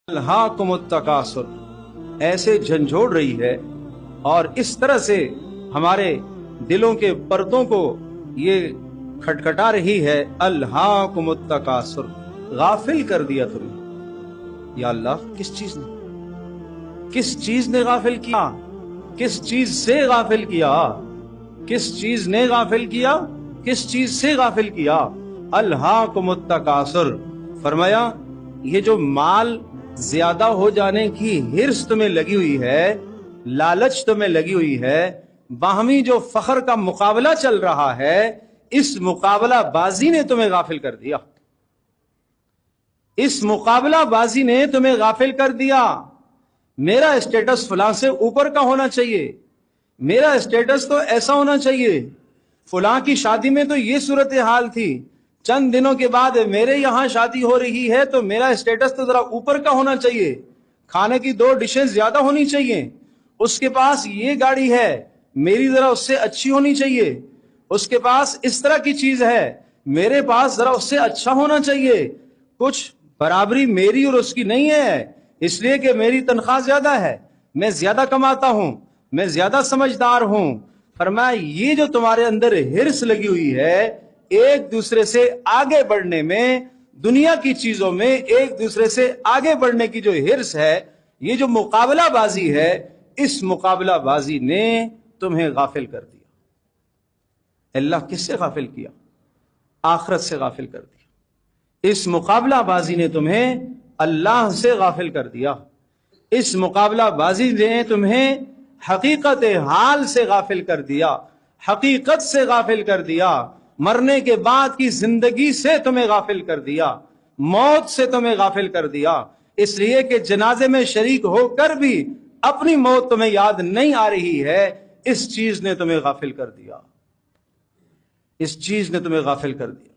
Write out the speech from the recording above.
अल्हाकुमुत्तकासुर ऐसे झंझोड़ रही है और इस तरह से हमारे दिलों के पर्दों को ये खटखटा रही है। अल्हाकुमुत्तकासुर, गाफिल कर दिया तुम्हें। या अल्लाह, किस चीज ने गाफिल किया? किस चीज से गाफिल किया? किस चीज ने गाफिल किया? किस चीज से गाफिल किया? अल्हाकुमुत्तकासुर, फरमाया ये जो माल ज्यादा हो जाने की हिर्स तुम्हें लगी हुई है, लालच तुम्हें लगी हुई है, बाहमी जो फखर का मुकाबला चल रहा है, इस मुकाबला बाजी ने तुम्हें गाफिल कर दिया। इस मुकाबला बाजी ने तुम्हें गाफिल कर दिया। मेरा स्टेटस फलां से ऊपर का होना चाहिए, मेरा स्टेटस तो ऐसा होना चाहिए, फलां की शादी में तो ये सूरत हाल थी, चंद दिनों के बाद मेरे यहां शादी हो रही है तो मेरा स्टेटस तो जरा ऊपर का होना चाहिए, खाने की 2 डिशेस ज्यादा होनी चाहिए, उसके पास ये गाड़ी है मेरी जरा उससे अच्छी होनी चाहिए, उसके पास इस तरह की चीज है मेरे पास जरा उससे अच्छा होना चाहिए। कुछ बराबरी मेरी और उसकी नहीं है, इसलिए कि मेरी तनख्वाह ज्यादा है, मैं ज्यादा कमाता हूं, मैं ज्यादा समझदार हूं। फरमाया ये जो तुम्हारे अंदर हिर्स लगी हुई है एक दूसरे से आगे बढ़ने में, दुनिया की चीजों में एक दूसरे से आगे बढ़ने की जो हिर्स है, ये जो मुकाबला बाजी है, इस मुकाबला बाजी ने तुम्हें गाफिल कर दिया। अल्लाह किससे गाफिल किया? आखिरत से गाफिल कर दिया। इस मुकाबला बाजी ने तुम्हें अल्लाह से गाफिल कर दिया। इस मुकाबला बाजी ने तुम्हें हकीकत हाल से गाफिल कर दिया, हकीकत से गाफिल कर दिया, मरने के बाद की जिंदगी से तुम्हें गाफिल कर दिया, मौत से तुम्हें गाफिल कर दिया। इसलिए कि जनाजे में शरीक होकर भी अपनी मौत तुम्हें याद नहीं आ रही है, इस चीज ने तुम्हें गाफिल कर दिया, इस चीज ने तुम्हें गाफिल कर दिया।